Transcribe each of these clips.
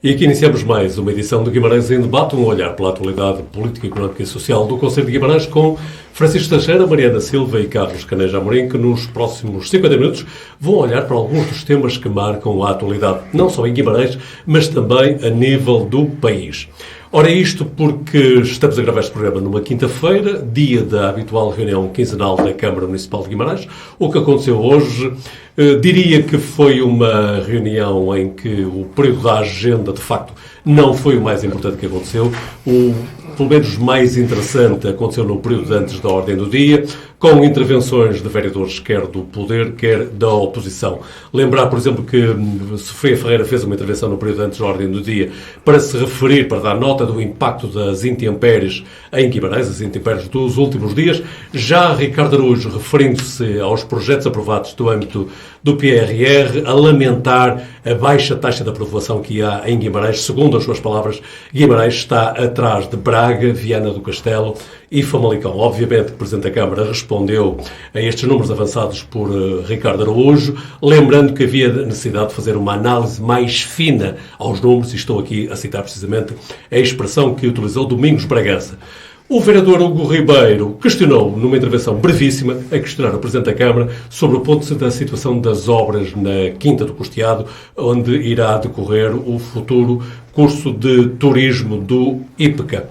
E aqui iniciamos mais uma edição do Guimarães em Debate, um olhar pela atualidade política, económica e social do Conselho de Guimarães com Francisco Teixeira, Mariana Silva e Carlos Caneja Amorim, que nos próximos 50 minutos vão olhar para alguns dos temas que marcam a atualidade, não só em Guimarães, mas também a nível do país. Ora, isto porque estamos a gravar este programa numa quinta-feira, dia da habitual reunião quinzenal da Câmara Municipal de Guimarães. O que aconteceu hoje, diria que foi uma reunião em que o período da agenda, de facto, não foi o mais importante que aconteceu. Pelo menos mais interessante aconteceu no período antes da ordem do dia, com intervenções de vereadores, quer do poder, quer da oposição. Lembrar, por exemplo, que Sofia Ferreira fez uma intervenção no período antes da ordem do dia para se referir, para dar nota do impacto das intempéries em Guimarães, as intempéries dos últimos dias. Já Ricardo Araújo, referindo-se aos projetos aprovados do âmbito do PRR, a lamentar a baixa taxa de aprovação que há em Guimarães. Segundo as suas palavras, Guimarães está atrás de Braga, Viana do Castelo e Famalicão. Obviamente, o Presidente da Câmara respondeu a estes números avançados por Ricardo Araújo, lembrando que havia necessidade de fazer uma análise mais fina aos números, e estou aqui a citar precisamente a expressão que utilizou Domingos Bragança. O vereador Hugo Ribeiro questionou, numa intervenção brevíssima, a questionar o Presidente da Câmara sobre o ponto da situação das obras na Quinta do Costeado, onde irá decorrer o futuro curso de turismo do IPCA.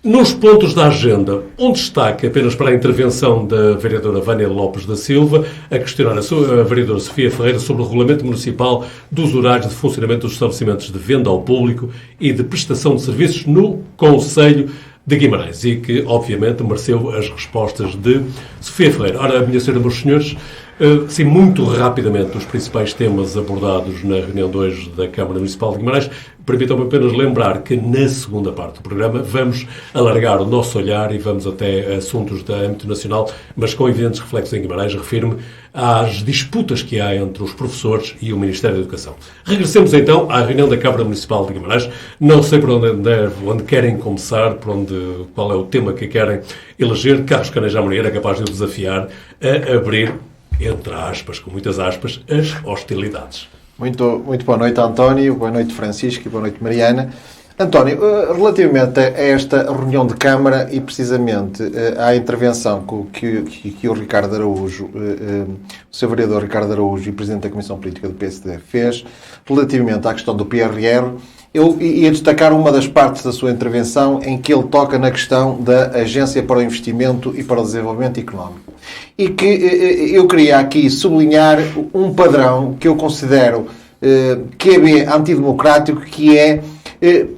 Nos pontos da agenda, um destaque apenas para a intervenção da vereadora Vânia Lopes da Silva, a questionar a vereadora Sofia Ferreira sobre o regulamento municipal dos horários de funcionamento dos estabelecimentos de venda ao público e de prestação de serviços no Conselho de Guimarães, e que, obviamente, mereceu as respostas de Sofia Ferreira. Ora, minha senhora, meus senhores, sim, muito rapidamente os principais temas abordados na reunião de hoje da Câmara Municipal de Guimarães. Permitam-me apenas lembrar que na segunda parte do programa vamos alargar o nosso olhar e vamos até assuntos de âmbito nacional, mas com evidentes reflexos em Guimarães. Refiro-me às disputas que há entre os professores e o Ministério da Educação. Regressemos então à reunião da Câmara Municipal de Guimarães. Não sei por onde querem começar, qual é o tema que querem eleger. Carlos Caneja Amorim era capaz de o desafiar a abrir, entre aspas, com muitas aspas, as hostilidades. Muito boa noite, António, boa noite, Francisco, e boa noite, Mariana. António, relativamente a esta reunião de Câmara e precisamente à intervenção que o Ricardo Araújo, o seu vereador Ricardo Araújo e Presidente da Comissão Política do PSD fez, relativamente à questão do PRR, eu ia destacar uma das partes da sua intervenção em que ele toca na questão da Agência para o Investimento e para o Desenvolvimento Económico. E que eu queria aqui sublinhar um padrão que eu considero que é antidemocrático, que é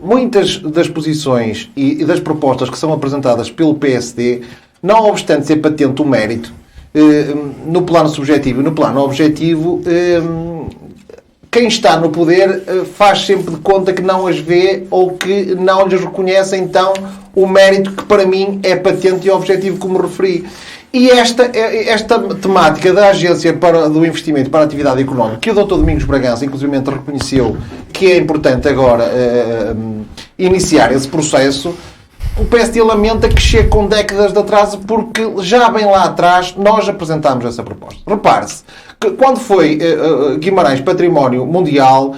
muitas das posições e das propostas que são apresentadas pelo PSD, não obstante ser patente o mérito, no plano subjetivo e no plano objetivo, quem está no poder faz sempre de conta que não as vê ou que não lhes reconhece, então, o mérito que para mim é patente e objetivo, como referi. E esta temática da Agência do Investimento para a Atividade Económica, que o Dr. Domingos Bragança, inclusive, reconheceu que é importante agora iniciar esse processo, o PSD lamenta que chegue com décadas de atraso, porque já bem lá atrás nós apresentámos essa proposta. Repare-se que quando foi Guimarães Património Mundial,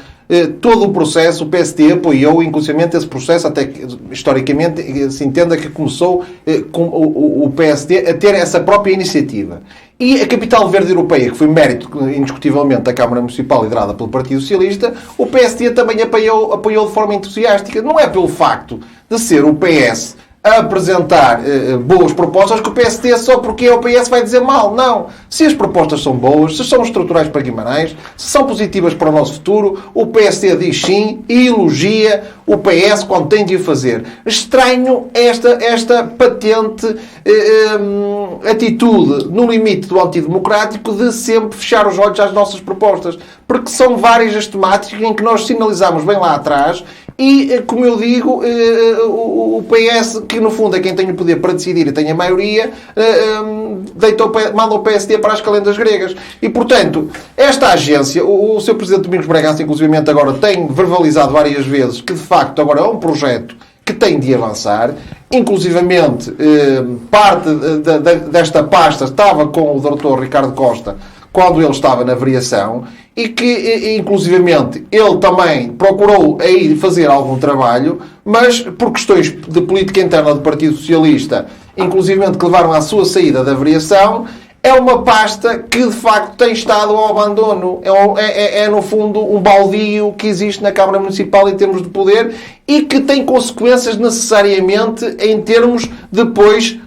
todo o processo, o PSD apoiou, inclusive esse processo, até que, historicamente, se entenda que começou com o PSD a ter essa própria iniciativa. E a Capital Verde Europeia, que foi mérito, indiscutivelmente, da Câmara Municipal liderada pelo Partido Socialista, o PSD também apoiou de forma entusiástica. Não é pelo facto de ser o PS a apresentar boas propostas que o PSD, só porque é o PS, vai dizer mal. Não. Se as propostas são boas, se são estruturais para Guimarães, se são positivas para o nosso futuro, o PSD diz sim e elogia o PS quando tem de o fazer. Estranho esta patente atitude no limite do antidemocrático de sempre fechar os olhos às nossas propostas. Porque são várias as temáticas em que nós sinalizamos bem lá atrás e, como eu digo, o PS, que no fundo é quem tem o poder para decidir e tem a maioria, manda o PSD para as calendas gregas. E, portanto, esta agência, o seu Presidente Domingos Bragança, inclusive agora, tem verbalizado várias vezes que, de facto, agora é um projeto que tem de avançar. Inclusivamente, parte desta pasta estava com o Dr. Ricardo Costa quando ele estava na variação e que, inclusivamente, ele também procurou aí fazer algum trabalho, mas por questões de política interna do Partido Socialista, inclusivamente que levaram à sua saída da variação, é uma pasta que, de facto, tem estado ao abandono. No fundo, um baldio que existe na Câmara Municipal em termos de poder e que tem consequências necessariamente em termos, depois,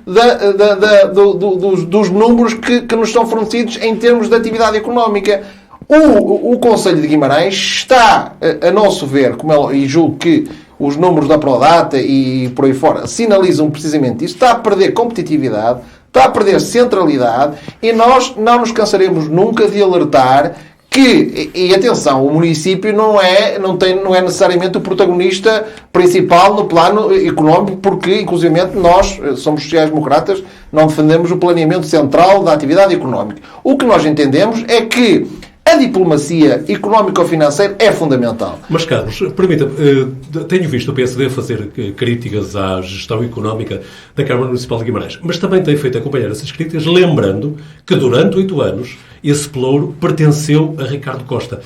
dos números que nos são fornecidos em termos de atividade económica. O Conselho de Guimarães está, a nosso ver, e julgo que os números da Prodata e por aí fora sinalizam precisamente isso, está a perder competitividade, está a perder centralidade e nós não nos cansaremos nunca de alertar que, e atenção, o município não é necessariamente o protagonista principal no plano económico, porque, inclusivamente, nós somos sociais-democratas, não defendemos o planeamento central da atividade económica. O que nós entendemos é que a diplomacia económico-financeira é fundamental. Mas, Carlos, permita-me, tenho visto o PSD fazer críticas à gestão económica da Câmara Municipal de Guimarães, mas também tem feito acompanhar essas críticas, lembrando que durante 8 anos esse pelouro pertenceu a Ricardo Costa.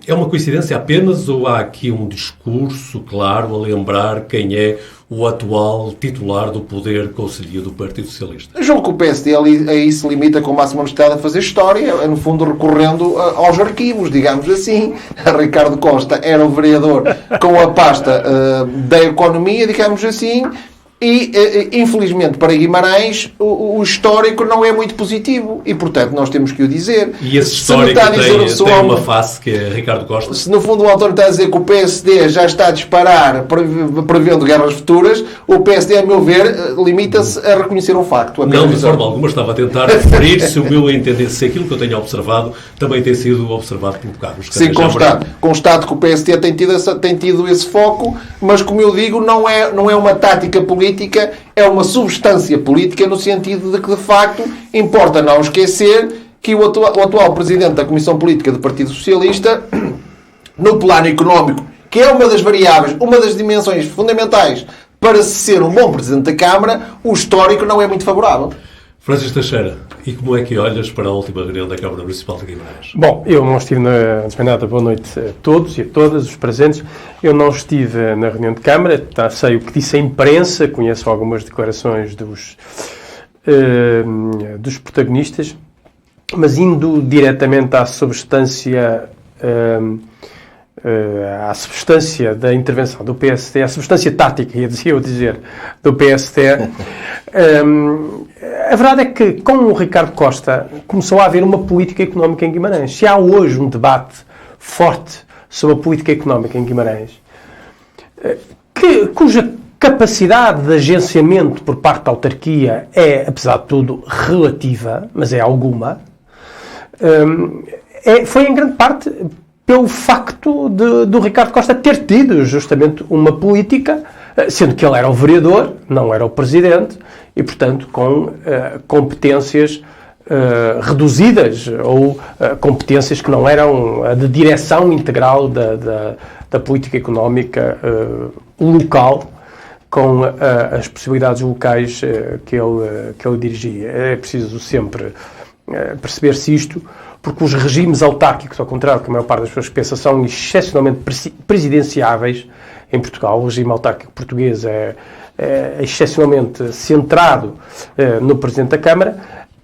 É uma coincidência apenas ou há aqui um discurso claro a lembrar quem é o atual titular do poder conselheiro do Partido Socialista? Eu julgo que o PSD aí se limita com máxima honestidade a fazer história, no fundo recorrendo aos arquivos, digamos assim. Ricardo Costa era o vereador com a pasta da economia, digamos assim, e, infelizmente, para Guimarães, o histórico não é muito positivo. E, portanto, nós temos que o dizer. E esse histórico tem uma face que é Ricardo Costa. Se, no fundo, o António está a dizer que o PSD já está a disparar prevendo guerras futuras, o PSD, a meu ver, limita-se a reconhecer um facto. Não, de forma alguma. Estava a tentar referir se o meu entender, se aquilo que eu tenho observado também tem sido observado por Carlos. Sim, constato que o PSD tem tido esse foco, mas, como eu digo, não é uma tática política, é uma substância política no sentido de que, de facto, importa não esquecer que o atual Presidente da Comissão Política do Partido Socialista, no plano económico, que é uma das variáveis, uma das dimensões fundamentais para ser um bom Presidente da Câmara, o histórico não é muito favorável. Francisco Teixeira, e como é que olhas para a última reunião da Câmara Municipal de Guimarães? Bom, eu não estive antes de nada, boa noite a todos e a todas os presentes. Eu não estive na reunião de Câmara, sei o que disse a imprensa, conheço algumas declarações dos protagonistas, mas indo diretamente à substância da intervenção do PSD, à substância tática, ia dizer, do PSD, a verdade é que com o Ricardo Costa começou a haver uma política económica em Guimarães. Se há hoje um debate forte sobre a política económica em Guimarães, cuja capacidade de agenciamento por parte da autarquia é, apesar de tudo, relativa, mas é alguma, foi em grande parte pelo facto do Ricardo Costa ter tido justamente uma política, sendo que ele era o vereador, não era o presidente, e, portanto, com competências reduzidas ou competências que não eram a de direção integral da política económica local, com as possibilidades locais que ele dirigia. É preciso sempre perceber-se isto, porque os regimes autárquicos, ao contrário do que a maior parte das pessoas pensa, são excepcionalmente presidenciáveis. Em Portugal, o regime autárquico português é excepcionalmente centrado no Presidente da Câmara,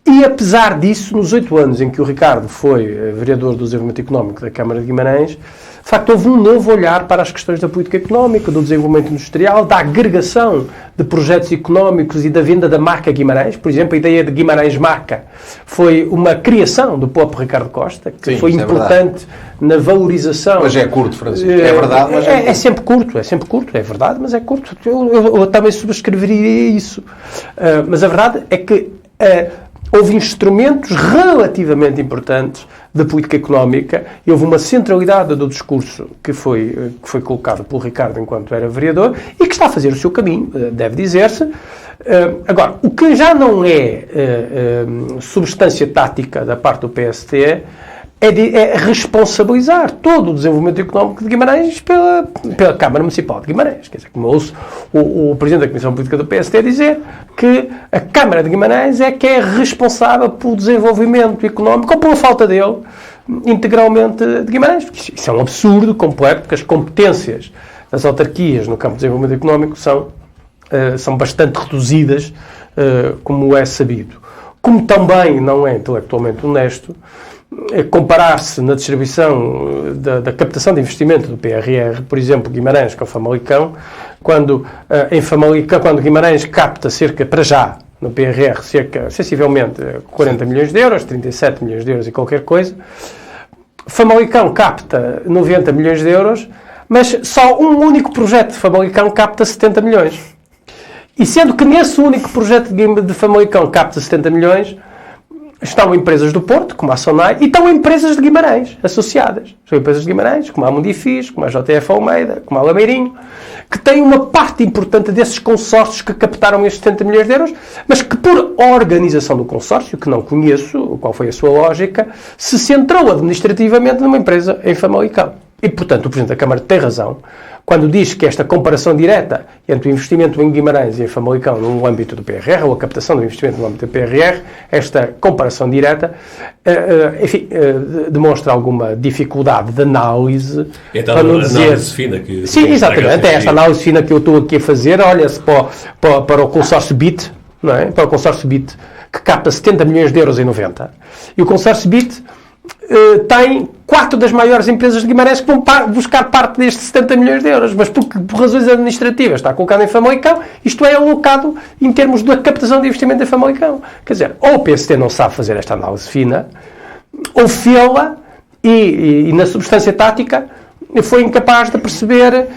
e apesar disso, nos 8 anos em que o Ricardo foi vereador do Desenvolvimento Económico da Câmara de Guimarães, de facto houve um novo olhar para as questões da política económica, do desenvolvimento industrial, da agregação de projetos económicos e da venda da marca Guimarães. Por exemplo, a ideia de Guimarães Marca foi uma criação do próprio Ricardo Costa, que sim, foi importante na valorização. Mas é curto, Francisco. É verdade, mas é sempre curto, é verdade, mas é curto. Eu também subscreveria isso. Mas a verdade é que houve instrumentos relativamente importantes da política económica e houve uma centralidade do discurso que foi colocado pelo Ricardo enquanto era vereador e que está a fazer o seu caminho, deve dizer-se. Agora, o que já não é substância tática da parte do PSD é responsabilizar todo o desenvolvimento económico de Guimarães pela Câmara Municipal de Guimarães. Quer dizer, como eu ouço o Presidente da Comissão Política do PSD dizer que a Câmara de Guimarães é que é responsável pelo desenvolvimento económico, ou pela falta dele, integralmente de Guimarães. Porque isso é um absurdo completo, porque as competências das autarquias no campo de desenvolvimento económico são bastante reduzidas, como é sabido. Como também não é intelectualmente honesto comparar-se na distribuição da captação de investimento do PRR, por exemplo, Guimarães com Famalicão, quando Guimarães capta para já, no PRR, sensivelmente 40 milhões de euros, 37 milhões de euros e qualquer coisa, Famalicão capta 90 milhões de euros, mas só um único projeto de Famalicão capta 70 milhões. E sendo que nesse único projeto de Famalicão capta 70 milhões, estão empresas do Porto, como a Sonai, e estão empresas de Guimarães, associadas. São empresas de Guimarães, como a Mundifis, como a JF Almeida, como a Lameirinho, que têm uma parte importante desses consórcios que captaram estes 70 milhões de euros, mas que por organização do consórcio, que não conheço, qual foi a sua lógica, se centrou administrativamente numa empresa em Famalicão. E, portanto, o Presidente da Câmara tem razão quando diz que esta comparação direta entre o investimento em Guimarães e em Famalicão no âmbito do PRR, ou a captação do investimento no âmbito do PRR, esta comparação direta, demonstra alguma dificuldade de análise. É para não dizer... análise fina que... Sim, exatamente. É esta análise fina que eu estou aqui a fazer. Olha-se para o consórcio BIT, não é? Para o consórcio BIT, que capta 70 milhões de euros em 90. E o consórcio BIT tem 4 das maiores empresas de Guimarães que vão buscar parte destes 70 milhões de euros, mas por razões administrativas está colocado em Famalicão, isto é alocado em termos da captação de investimento em Famalicão. Quer dizer, ou o PST não sabe fazer esta análise fina, ou fê-la e na substância tática foi incapaz de perceber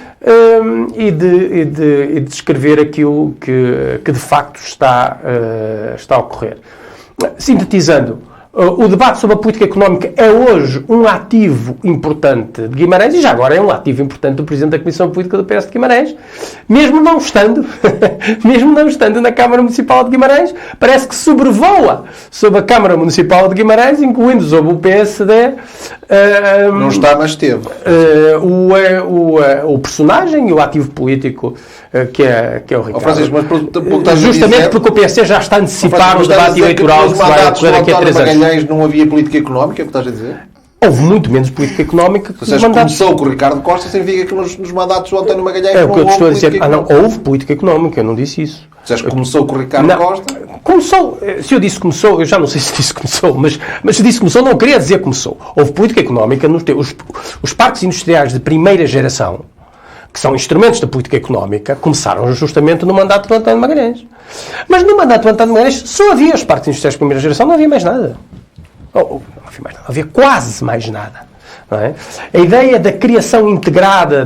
e de descrever aquilo que de facto está a ocorrer. Sintetizando, o debate sobre a política económica é hoje um ativo importante de Guimarães e já agora é um ativo importante do Presidente da Comissão Política do PS de Guimarães, mesmo não estando na Câmara Municipal de Guimarães, parece que sobrevoa sobre a Câmara Municipal de Guimarães, incluindo sobre o PSD. Não está, mas esteve. O personagem e o ativo político que é o Ricardo. Francisco, mas justamente porque o PSD já está a antecipar o debate eleitoral que se vai ocorrer daqui a 3 anos. Não havia política económica, é o que estás a dizer? Houve muito menos política económica que os mandatos. Começou com o Ricardo Costa, significa que nos mandatos do António Magalhães não houve política económica. É o que eu estou a dizer. Não, houve política económica, eu não disse isso. Dizes que começou com o Ricardo Costa? Começou, se eu disse começou, eu já não sei se disse começou, mas se disse começou, não queria dizer começou. Houve política económica, os parques industriais de primeira geração, que são instrumentos da política económica, começaram justamente no mandato do António Magalhães. Mas no mandato do António Magalhães só havia os parques industriais de primeira geração, não havia mais nada. Não havia quase mais nada. Não é? A ideia da criação integrada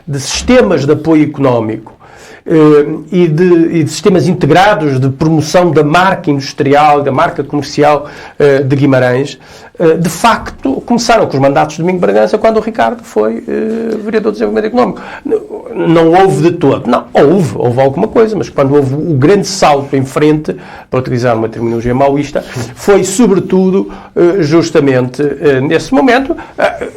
de sistemas de apoio económico e de sistemas integrados de promoção da marca industrial, da marca comercial de Guimarães, de facto, começaram com os mandatos de Domingos Bragança quando o Ricardo foi vereador de desenvolvimento económico. Não houve de todo. Não, houve alguma coisa, mas quando houve o grande salto em frente, para utilizar uma terminologia maoísta, foi sobretudo, justamente, nesse momento,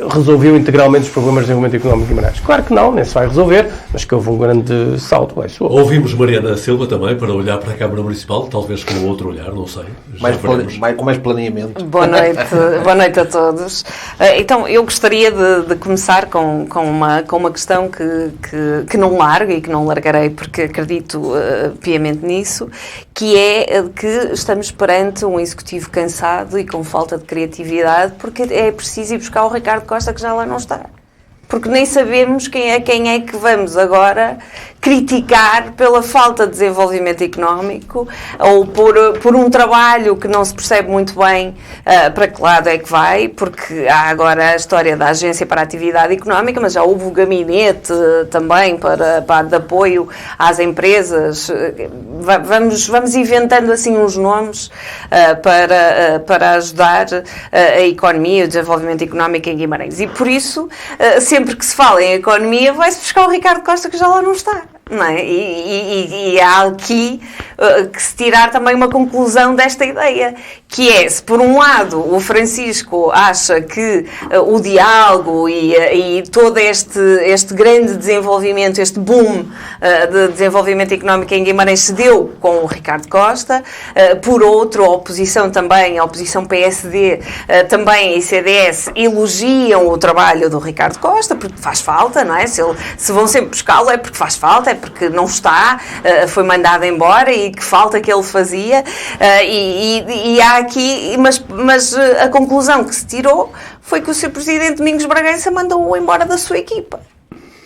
resolveu integralmente os problemas de desenvolvimento económico de Guimarães. Claro que não, nem se vai resolver, mas que houve um grande salto. Ouvimos Mariana Silva também para olhar para a Câmara Municipal, talvez com outro olhar, não sei. Com mais planeamento. Boa noite a todos. Então, eu gostaria de começar com uma questão que não largo e que não largarei porque acredito piamente nisso, que é que estamos perante um executivo cansado e com falta de criatividade, porque é preciso ir buscar o Ricardo Costa que já lá não está. Porque nem sabemos quem é que vamos agora criticar pela falta de desenvolvimento económico ou por um trabalho que não se percebe muito bem para que lado é que vai, porque há agora a história da Agência para a Atividade Económica, mas já houve o gabinete também de apoio às empresas. Vamos inventando assim uns nomes para ajudar a economia e o desenvolvimento económico em Guimarães. E por isso, sempre que se fala em economia, vai-se buscar o Ricardo Costa que já lá não está. não é? E há aqui que se tirar também uma conclusão desta ideia, que é, se por um lado o Francisco acha que o diálogo e todo este grande desenvolvimento, este boom de desenvolvimento económico em Guimarães se deu com o Ricardo Costa, por outro, a oposição também, a oposição PSD, também e CDS, elogiam o trabalho do Ricardo Costa, porque faz falta, não é? Se vão sempre buscá-lo é porque faz falta, é porque não está, foi mandado embora e que falta que ele fazia, e há aqui, mas a conclusão que se tirou foi que o Sr. Presidente Domingos Bragança mandou-o embora da sua equipa.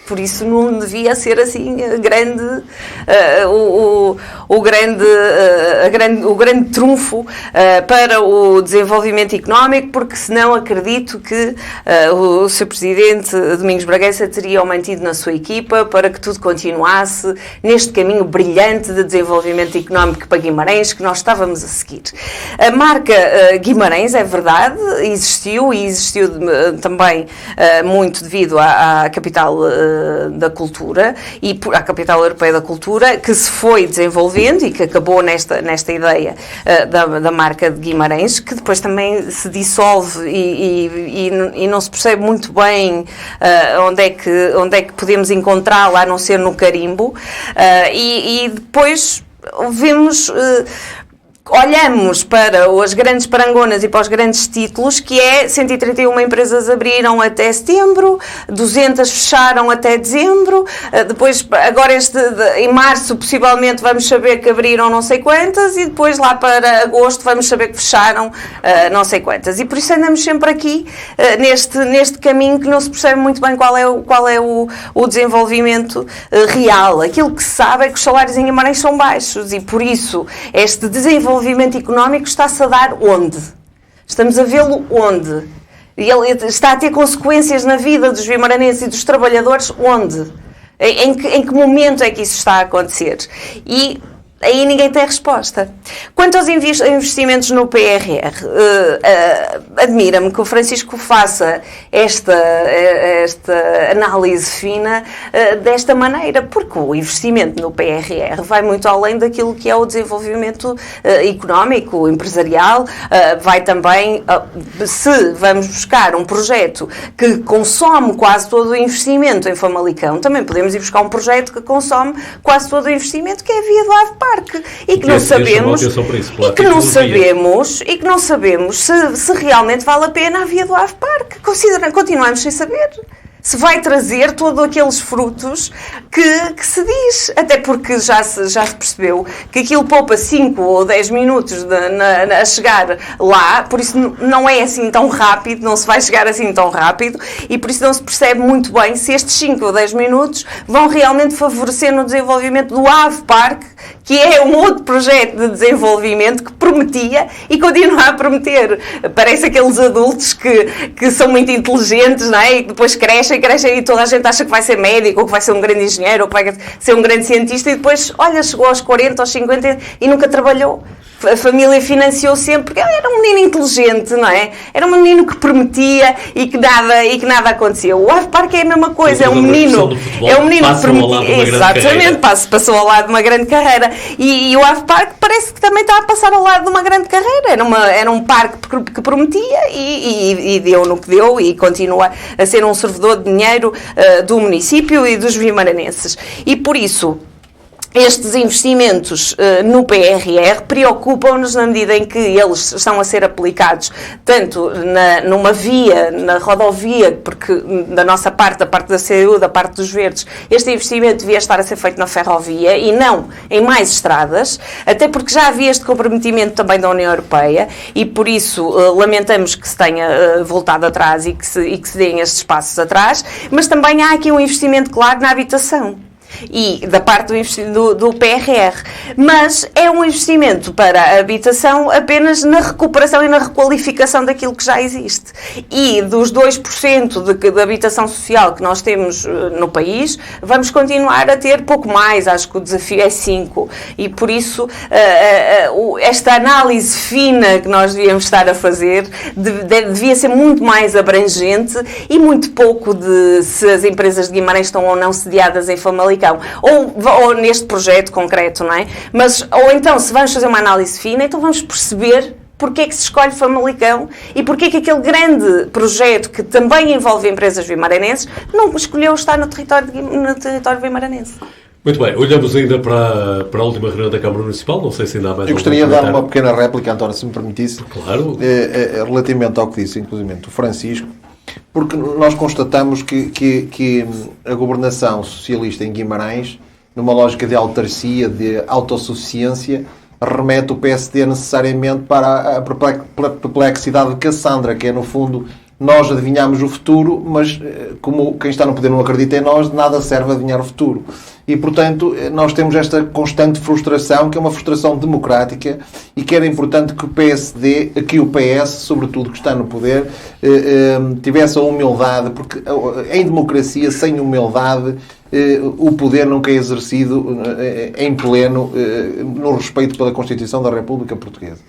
Por isso não devia ser assim o grande trunfo para o desenvolvimento económico, porque senão acredito que o Sr. Presidente Domingos Bragança teria o mantido na sua equipa para que tudo continuasse neste caminho brilhante de desenvolvimento económico para Guimarães que nós estávamos a seguir. A marca Guimarães, é verdade, existiu também muito devido à capital da cultura e à capital europeia da cultura, que se foi desenvolvendo e que acabou nesta ideia da marca de Guimarães, que depois também se dissolve e não se percebe muito bem onde é que podemos encontrá-la, a não ser no carimbo, e depois vemos... Olhamos para as grandes parangonas e para os grandes títulos, que é 131 empresas abriram até setembro, 200 fecharam até dezembro, depois, agora em março, possivelmente vamos saber que abriram não sei quantas, e depois lá para agosto vamos saber que fecharam não sei quantas. E por isso andamos sempre aqui, neste caminho que não se percebe muito bem qual é o desenvolvimento real. Aquilo que se sabe é que os salários em Guimarães são baixos e por isso este desenvolvimento económico está-se a dar onde? Estamos a vê-lo onde? E ele está a ter consequências na vida dos guimaranenses e dos trabalhadores onde? Em que momento é que isso está a acontecer? E aí ninguém tem resposta. Quanto aos investimentos no PRR, admira-me que o Francisco faça esta análise fina desta maneira, porque o investimento no PRR vai muito além daquilo que é o desenvolvimento económico, empresarial, vai também, se vamos buscar um projeto que consome quase todo o investimento em Famalicão, também podemos ir buscar um projeto que consome quase todo o investimento, que é a via do Ave Parque, e que não sabemos se realmente vale a pena a via do Ave Parque. Continuamos sem saber se vai trazer todos aqueles frutos que se diz, até porque já se percebeu que aquilo poupa 5 ou 10 minutos a chegar lá, por isso não é assim tão rápido, não se vai chegar assim tão rápido, e por isso não se percebe muito bem se estes 5 ou 10 minutos vão realmente favorecer no desenvolvimento do Ave Parque, que é um outro projeto de desenvolvimento que prometia e continua a prometer. Parece aqueles adultos que são muito inteligentes, não é? E que depois crescem e toda a gente acha que vai ser médico, ou que vai ser um grande engenheiro, ou que vai ser um grande cientista, e depois, olha, chegou aos 40, aos 50 e nunca trabalhou. A família financiou sempre, porque ele era um menino inteligente, não é? Era um menino que prometia e que nada aconteceu. O Ave Parque é a mesma coisa, é um menino que prometia, exatamente, passou ao lado de uma grande carreira. E o Ave Parque parece que também está a passar ao lado de uma grande carreira. Era um parque que prometia e deu no que deu, e continua a ser um servidor de dinheiro do município e dos vimaranenses. E por isso, estes investimentos no PRR preocupam-nos na medida em que eles estão a ser aplicados tanto numa via, na rodovia, porque da nossa parte, da parte da CDU, da parte dos verdes, este investimento devia estar a ser feito na ferrovia e não em mais estradas, até porque já havia este comprometimento também da União Europeia e por isso lamentamos que se tenha voltado atrás e que se deem estes passos atrás, mas também há aqui um investimento claro na habitação. E da parte do PRR, mas é um investimento para a habitação apenas na recuperação e na requalificação daquilo que já existe. E dos 2% de habitação social que nós temos no país, vamos continuar a ter pouco mais, acho que o desafio é 5%. E por isso, esta análise fina que nós devíamos estar a fazer devia ser muito mais abrangente e muito pouco de se as empresas de Guimarães estão ou não sediadas em Famalicão. Famalicão, ou neste projeto concreto, não é? Ou então, se vamos fazer uma análise fina, então vamos perceber porque é que se escolhe Famalicão e porque é que aquele grande projeto que também envolve empresas vimaranenses não escolheu estar no território vimaranense. Muito bem, olhamos ainda para a última reunião da Câmara Municipal, não sei se ainda há mais. Eu gostaria de dar uma pequena réplica, António, se me permitisse. Claro. Relativamente ao que disse, inclusive, o Francisco, porque nós constatamos que a governação socialista em Guimarães, numa lógica de autarcia, de autossuficiência, remete o PSD necessariamente para a perplexidade de Cassandra, que é, no fundo, nós adivinhamos o futuro, mas como quem está no poder não acredita em nós, de nada serve adivinhar o futuro. E, portanto, nós temos esta constante frustração, que é uma frustração democrática, e que era importante que o PSD, que o PS, sobretudo, que está no poder, tivesse a humildade, porque em democracia, sem humildade, o poder nunca é exercido em pleno no respeito pela Constituição da República Portuguesa.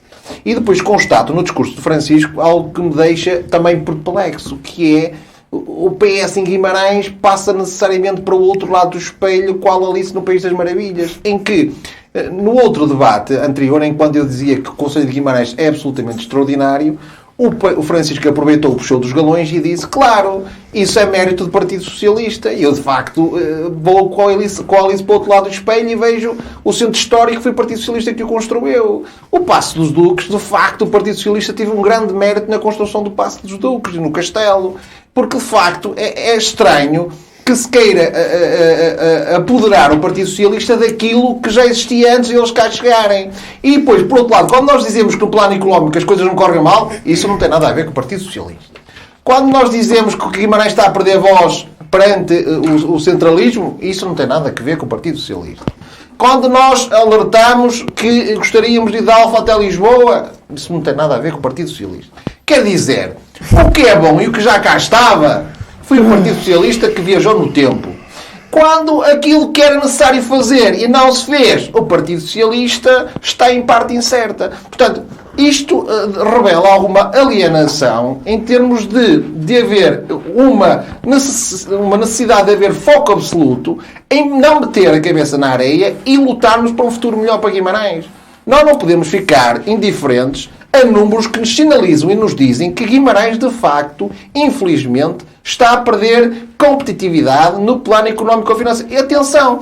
E depois constato no discurso de Francisco algo que me deixa também perplexo, que é o PS em Guimarães passa necessariamente para o outro lado do espelho, qual Alice no País das Maravilhas, em que no outro debate anterior, enquanto eu dizia que o Conselho de Guimarães é absolutamente extraordinário, o Francisco aproveitou, puxou dos galões e disse, claro, isso é mérito do Partido Socialista. E eu, de facto, vou com a Alice para o outro lado do espelho e vejo o centro histórico que foi o Partido Socialista que o construiu. O Paço dos Duques, de facto, o Partido Socialista teve um grande mérito na construção do Paço dos Duques e no Castelo. Porque, de facto, é estranho que se queira apoderar o Partido Socialista daquilo que já existia antes de eles cá chegarem. E depois, por outro lado, quando nós dizemos que no plano económico as coisas não correm mal, isso não tem nada a ver com o Partido Socialista. Quando nós dizemos que o Guimarães está a perder voz perante o centralismo, isso não tem nada a ver com o Partido Socialista. Quando nós alertamos que gostaríamos de ir de Alfa até Lisboa, isso não tem nada a ver com o Partido Socialista. Quer dizer, o que é bom e o que já cá estava foi o Partido Socialista que viajou no tempo. Quando aquilo que era necessário fazer e não se fez, o Partido Socialista está em parte incerta. Portanto, isto revela alguma alienação em termos de haver uma necessidade de haver foco absoluto em não meter a cabeça na areia e lutarmos para um futuro melhor para Guimarães. Nós não podemos ficar indiferentes a números que nos sinalizam e nos dizem que Guimarães, de facto, infelizmente, está a perder competitividade no plano económico-financeiro. E atenção,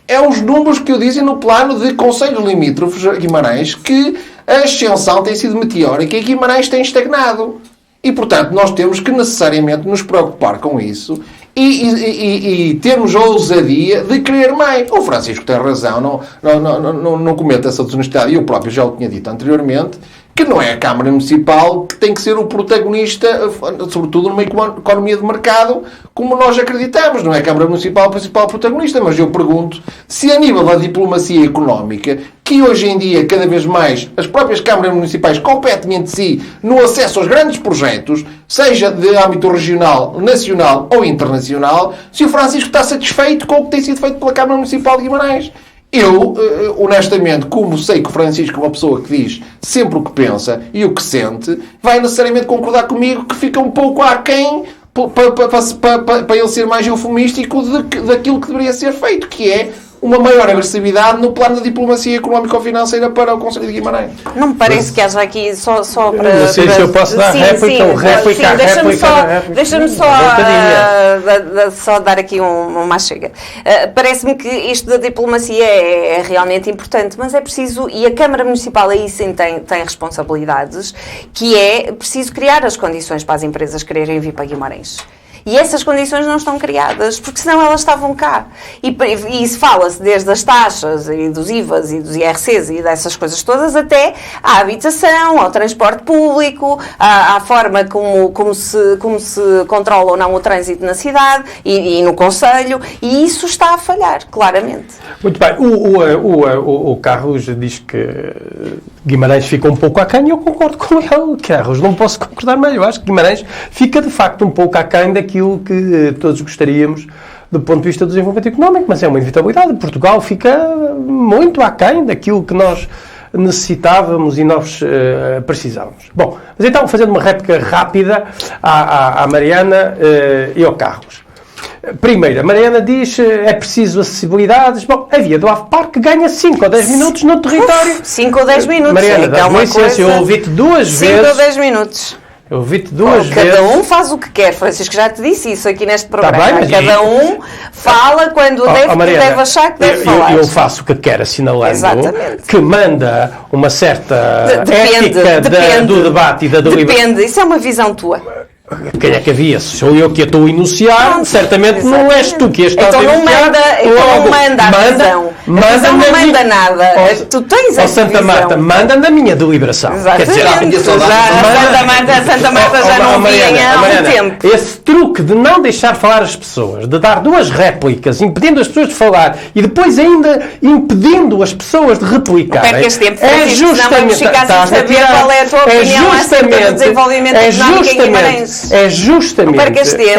é os números que o dizem no plano de concelhos limítrofes a Guimarães que a ascensão tem sido meteórica e Guimarães tem estagnado. E, portanto, nós temos que necessariamente nos preocupar com isso e termos a ousadia de querer mais. O Francisco tem razão, não cometa essa desonestidade, e eu próprio já o tinha dito anteriormente, que não é a Câmara Municipal que tem que ser o protagonista, sobretudo numa economia de mercado, como nós acreditamos. Não é a Câmara Municipal o principal protagonista, mas eu pergunto se a nível da diplomacia económica, que hoje em dia, cada vez mais, as próprias câmaras municipais competem entre si no acesso aos grandes projetos, seja de âmbito regional, nacional ou internacional, se o Francisco está satisfeito com o que tem sido feito pela Câmara Municipal de Guimarães. Eu, honestamente, como sei que o Francisco é uma pessoa que diz sempre o que pensa e o que sente, vai necessariamente concordar comigo que fica um pouco aquém para ele ser mais eufemístico daquilo que deveria ser feito, que é uma maior agressividade no plano da diplomacia económico-financeira para o Conselho de Guimarães. Não me parece que haja aqui só para... Não sei se eu posso dar réplica. Deixa-me só dar aqui uma chega. Parece-me que isto da diplomacia é realmente importante, mas é preciso, e a Câmara Municipal aí sim tem responsabilidades, que é preciso criar as condições para as empresas quererem vir para Guimarães. E essas condições não estão criadas, porque senão elas estavam cá. E se fala-se desde as taxas, e dos IVAs, e dos IRCs, e dessas coisas todas, até à habitação, ao transporte público, à forma como se controla ou não o trânsito na cidade, e no concelho, e isso está a falhar, claramente. Muito bem. O Carlos diz que Guimarães fica um pouco aquém, e eu concordo com ele, Carlos. Não posso concordar mais. Eu acho que Guimarães fica, de facto, um pouco aquém daquilo que todos gostaríamos do ponto de vista do desenvolvimento económico, mas é uma inevitabilidade. Portugal fica muito aquém daquilo que nós necessitávamos e nós precisávamos. Bom, mas então, fazendo uma réplica rápida à Mariana e ao Carlos. Primeiro, a Mariana diz é preciso acessibilidades. Bom, a via do Ave Parque ganha 5 ou 10 minutos no território. 5 ou 10 minutos. Mariana, é uma coisa... eu ouvi-te 2 vezes. 5 ou 10 minutos. Eu ouvi-te 2 vezes. Cada um faz o que quer, Francisco, já te disse isso aqui neste programa. Tá bem, cada um fala quando deve achar que deve falar. Eu faço o que quer, assinalando Exatamente. que manda uma certa Depende, ética do debate e da deliberação. Depende, isso é uma visão tua. Quem é que havia? Sou eu que a estou a enunciar, Pronto, certamente não és tu que a estás a enunciar. Então não manda a visão. A visão não manda nada. Tu tens a Santa Marta, manda na minha deliberação. Exatamente. Quer dizer, Santa Marta já não vinha há um tempo. Esse truque de não deixar falar as pessoas, de dar 2 réplicas, impedindo as pessoas de falar e depois ainda impedindo as pessoas de replicarem. Perca este tempo, é justamente ficar sem saber qual é a tua opinião acerca do desenvolvimento económico em Guimarães. É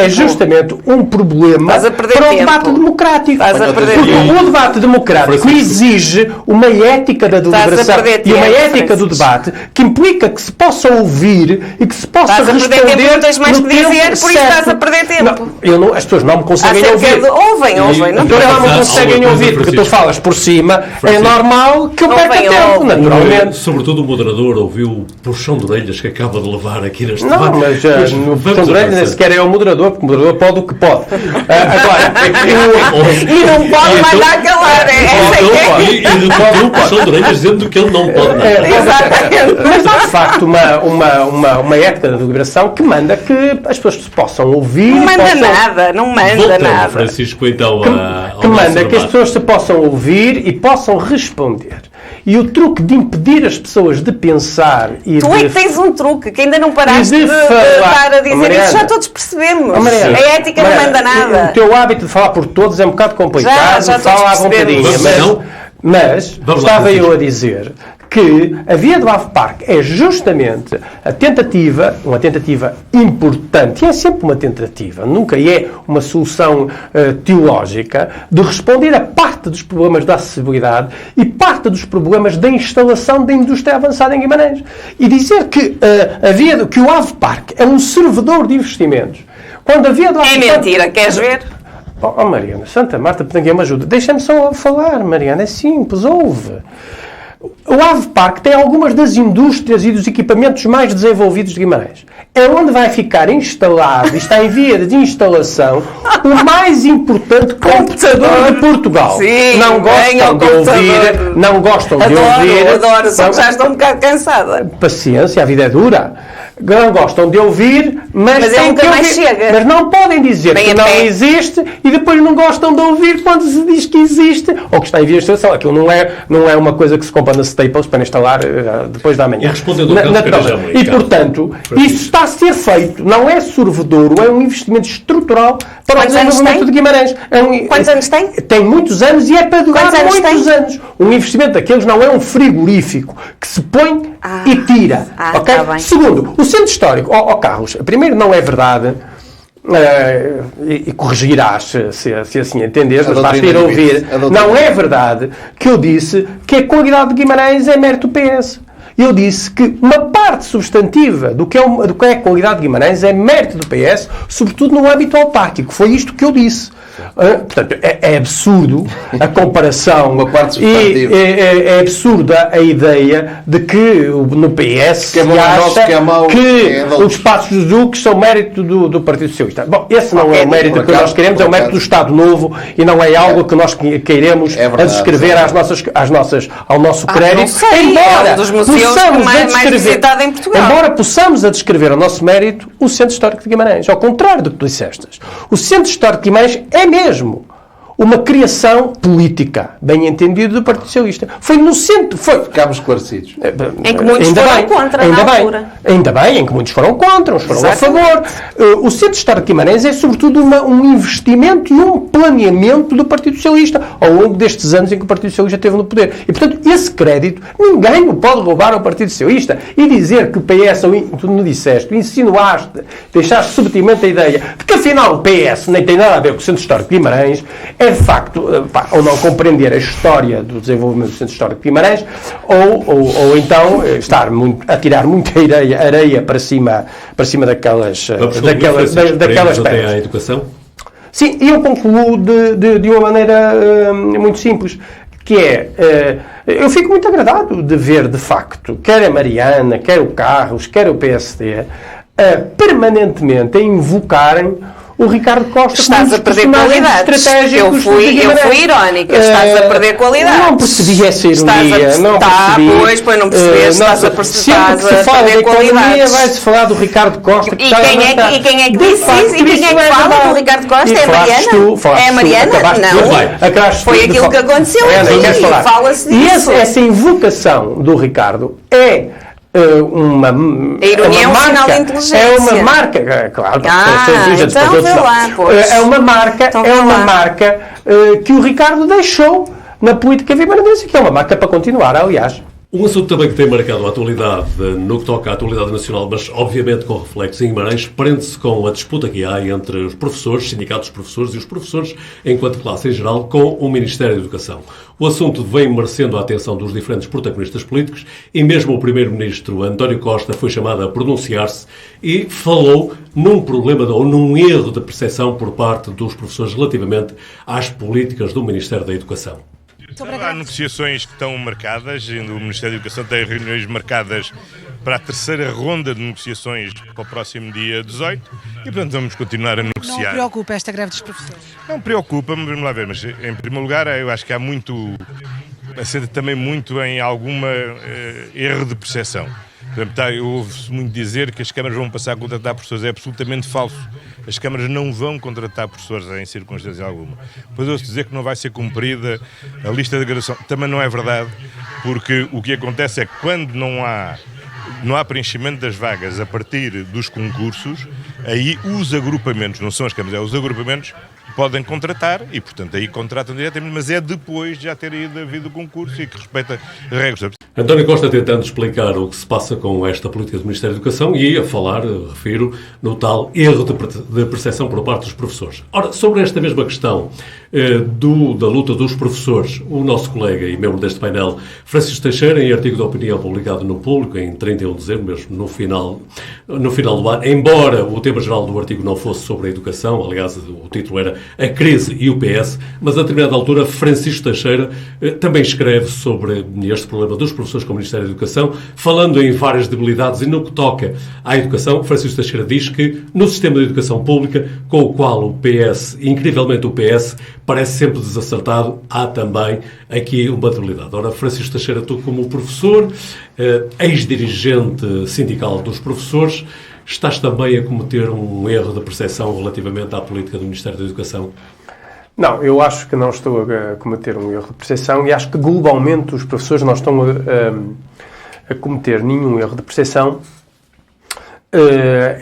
justamente um problema para o debate democrático. Porque o debate democrático exige uma ética da deliberação e uma ética do debate que implica que se possa ouvir e que se possa responder. Estás a perder tempo, não tens mais que dizer, por isso estás a perder tempo. As pessoas não me conseguem ouvir. Ouvem. Não me conseguem ouvir porque tu falas por cima. É normal que eu perca tempo, naturalmente. Sobretudo o moderador ouviu o puxão de orelhas que acaba de levar aqui neste debate. Não, mas no puxão de orelhas nem sequer é o moderador, porque o moderador pode o que pode. Agora, e não pode mandar calar. E depois o puxão de orelhas dizendo que ele não pode nada. Exatamente. Mas há de facto uma ética da deliberação que manda que as pessoas se possam ouvir. Não manda nada, não manda nada. Francisco, então, que manda que as pessoas se possam ouvir e possam responder. E o truque de impedir as pessoas de pensar e tu é que tens um truque, que ainda não paraste de estar a dizer Mariana, isso, já todos percebemos. Mariana, a ética não manda nada. O teu hábito de falar por todos é um bocado complicado, já fala à vontadinha. Mas estava eu a dizer que a via do Ave Parque é justamente uma tentativa importante, e é sempre uma tentativa, nunca é uma solução teológica, de responder a parte dos problemas da acessibilidade e parte dos problemas da instalação da indústria avançada em Guimarães. E dizer que que o Ave Parque é um servidor de investimentos. Quando a via do Ave Parque... É mentira, queres ver? Oh, Mariana, Santa Marta, ninguém me ajuda. Deixa-me só falar, Mariana, é simples, ouve. O Ave Parque tem algumas das indústrias e dos equipamentos mais desenvolvidos de Guimarães. É onde vai ficar instalado, e está em via de instalação, o mais importante computador de Portugal. Sim, não gostam de ouvir, não gostam de ouvir. Adoro, só que já estou um bocado cansada. Paciência, a vida é dura. Não gostam de ouvir, mas têm que ouvir. Chega. Mas não podem dizer que não existe e depois não gostam de ouvir quando se diz que existe ou que está em via de instalação. Aquilo não é uma coisa que se compra na Staples para instalar depois da manhã. E portanto, isso está a ser feito. Não é sorvedouro, é um investimento estrutural para o desenvolvimento de Guimarães. Quantos anos tem? Tem muitos anos e é para durar muitos anos. Um investimento daqueles não é um frigorífico que se põe e tira. Okay? Tá bem. Segundo, o centro histórico, Carlos, primeiro não é verdade, e corrigirás se assim entenderes, mas basta ir ouvir, não é verdade que eu disse que a qualidade de Guimarães é mérito do PS. Eu disse que uma parte substantiva do que é a qualidade de Guimarães é mérito do PS, sobretudo no âmbito autárquico. Foi isto que eu disse. Portanto, é absurdo a comparação e é absurda a ideia de que no PS se acha que os espaços dos duques são mérito do Partido Socialista. Bom, esse não é o mérito que nós queremos, é o mérito do Estado Novo e não é algo que nós queiremos descrever ao nosso crédito. Embora possamos a descrever ao nosso mérito o Centro Histórico de Guimarães. Ao contrário do que tu disseste. O Centro Histórico de Guimarães é mesmo uma criação política, bem entendido, do Partido Socialista. Foi no centro... Ficámos esclarecidos. Em que muitos foram contra, na altura. Ainda bem, em que muitos foram contra, uns foram a favor. O Centro Histórico de Guimarães é, sobretudo, um investimento e um planeamento do Partido Socialista ao longo destes anos em que o Partido Socialista esteve no poder. E, portanto, esse crédito, ninguém o pode roubar ao Partido Socialista. E dizer que o PS, tu não disseste, tu insinuaste, deixaste subtilmente a ideia de que, afinal, o PS nem tem nada a ver com o Centro Histórico de Guimarães, é de facto, ou não compreender a história do desenvolvimento do Centro Histórico de Guimarães, ou então estar a tirar muita areia para cima daquelas pedras. Até à educação? Sim, e eu concluo de uma maneira muito simples, que é, eu fico muito agradado de ver, de facto, quer a Mariana, quer o Carlos, quer o PSD, permanentemente a invocarem o Ricardo Costa. Estás a perder qualidades. Eu fui irónica. Estás a perder qualidades. Não percebi essa ironia. Não percebeste. Estás a perder qualidades. Vai-se falar do Ricardo Costa. E quem é que disse isso? E quem é que fala do Ricardo Costa? É a Mariana? É a Mariana? Não. Foi aquilo que aconteceu aqui. Fala-se disso. E essa invocação do Ricardo é uma ironia é um sinal de inteligência. É uma marca, claro. Então vê lá, pois. É uma marca que o Ricardo deixou na política vimaranense, que é uma marca para continuar, aliás. Um assunto também que tem marcado a atualidade, no que toca à atualidade nacional, mas obviamente com reflexo em Guimarães, prende-se com a disputa que há entre os professores, sindicatos de professores e os professores, enquanto classe em geral, com o Ministério da Educação. O assunto vem merecendo a atenção dos diferentes protagonistas políticos e mesmo o Primeiro-Ministro António Costa foi chamado a pronunciar-se e falou num problema ou num erro de percepção por parte dos professores relativamente às políticas do Ministério da Educação. Há negociações que estão marcadas, e o Ministério da Educação tem reuniões marcadas para a terceira ronda de negociações para o próximo dia 18 e, portanto, vamos continuar a negociar. Não preocupa esta greve dos professores? Não preocupa-me, vamos lá ver, mas em primeiro lugar eu acho que há muito, assenta também muito em alguma erro de percepção. Por exemplo, ouve-se muito dizer que as câmaras vão passar a contratar professores. É absolutamente falso. As câmaras não vão contratar professores em circunstância alguma. Depois ouço dizer que não vai ser cumprida a lista de graduação. Também não é verdade, porque o que acontece é que quando não há preenchimento das vagas a partir dos concursos, aí os agrupamentos, não são as câmaras, os agrupamentos podem contratar e, portanto, aí contratam diretamente, mas é depois de já ter havido o concurso e que respeita as regras. António Costa tentando explicar o que se passa com esta política do Ministério da Educação e a falar, refiro, no tal erro de percepção por parte dos professores. Ora, sobre esta mesma questão da luta dos professores, o nosso colega e membro deste painel, Francisco Teixeira, em artigo de opinião publicado no Público em 31 de dezembro, mesmo no final do ano, embora o tema geral do artigo não fosse sobre a educação, aliás, o título era A Crise e o PS, mas a determinada altura Francisco Teixeira também escreve sobre este problema dos professores com o Ministério da Educação, falando em várias debilidades e no que toca à educação. Francisco Teixeira diz que no sistema de educação pública, com o qual o PS, incrivelmente o PS, parece sempre desacertado, há também aqui uma debilidade. Ora, Francisco Teixeira, tu como professor, ex-dirigente sindical dos professores, estás também a cometer um erro de percepção relativamente à política do Ministério da Educação? Não, eu acho que não estou a cometer um erro de percepção e acho que globalmente os professores não estão a cometer nenhum erro de percepção,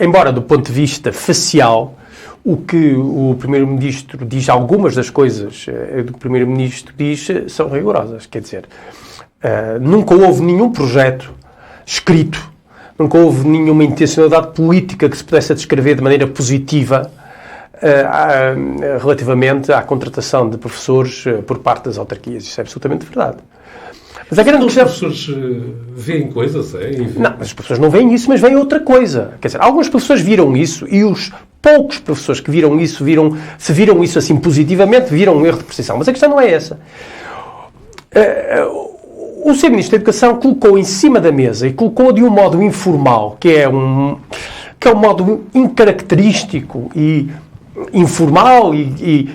embora do ponto de vista facial, o que o Primeiro-Ministro diz, algumas das coisas que o Primeiro-Ministro diz são rigorosas, quer dizer, nunca houve nenhum projeto escrito, nunca houve nenhuma intencionalidade política que se pudesse descrever de maneira positiva relativamente à contratação de professores por parte das autarquias. Isso é absolutamente verdade. Mas a grande questão... Os professores veem coisas, é? Não, as pessoas não veem isso, mas veem outra coisa. Quer dizer, alguns professores viram isso e os poucos professores que viram isso, se viram isso assim positivamente, viram um erro de percepção. Mas a questão não é essa. O Sr. Ministro da Educação colocou em cima da mesa e colocou de um modo informal, que é um modo incaracterístico e informal e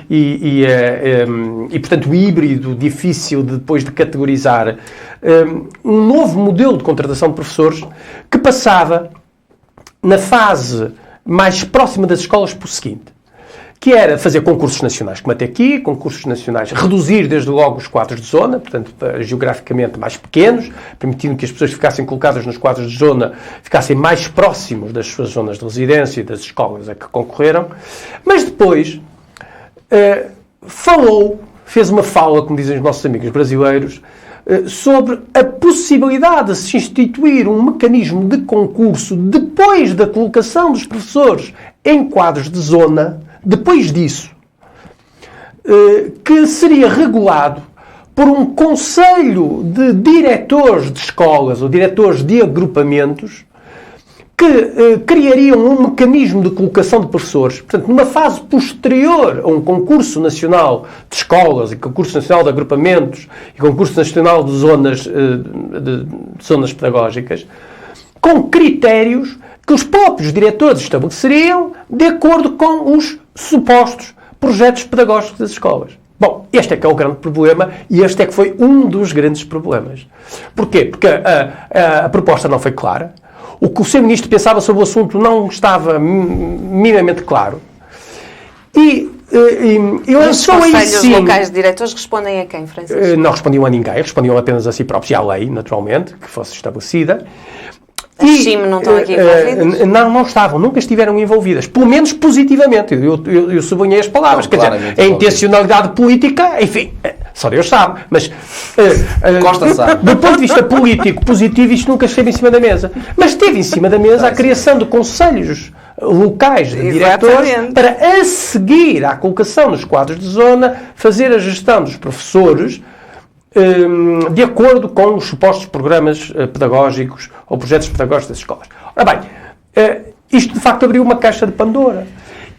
portanto híbrido, difícil depois de categorizar, um novo modelo de contratação de professores que passava na fase mais próxima das escolas por seguinte, que era fazer concursos nacionais, como até aqui, concursos nacionais, reduzir desde logo os quadros de zona, portanto, geograficamente mais pequenos, permitindo que as pessoas que ficassem colocadas nos quadros de zona ficassem mais próximos das suas zonas de residência e das escolas a que concorreram, mas depois fez uma fala, como dizem os nossos amigos brasileiros, sobre a possibilidade de se instituir um mecanismo de concurso depois da colocação dos professores em quadros de zona, depois disso, que seria regulado por um conselho de diretores de escolas ou diretores de agrupamentos que criariam um mecanismo de colocação de professores, portanto, numa fase posterior a um concurso nacional de escolas, e concurso nacional de agrupamentos, e concurso nacional de zonas pedagógicas, com critérios que os próprios diretores estabeleceriam de acordo com os supostos projetos pedagógicos das escolas. Bom, este é que é o grande problema e este é que foi um dos grandes problemas. Porquê? Porque a proposta não foi clara, o que o Sr. Ministro pensava sobre o assunto não estava minimamente claro e lançou aí sim... Os conselhos locais de diretores respondem a quem, Francisco? Não respondiam a ninguém, respondiam apenas a si próprios e à lei, naturalmente, que fosse estabelecida. As CIM não estão aqui envolvidas? Não estavam, nunca estiveram envolvidas, pelo menos positivamente. Eu sublinhei as palavras, quer dizer, a intencionalidade política, enfim, só Deus sabe, mas Costa sabe. Do ponto de vista político positivo, isto nunca esteve em cima da mesa. Mas esteve em cima da mesa a criação de conselhos locais de diretores para, a seguir à colocação nos quadros de zona, fazer a gestão dos professores de acordo com os supostos programas pedagógicos ou projetos pedagógicos das escolas. Ora bem, isto de facto abriu uma caixa de Pandora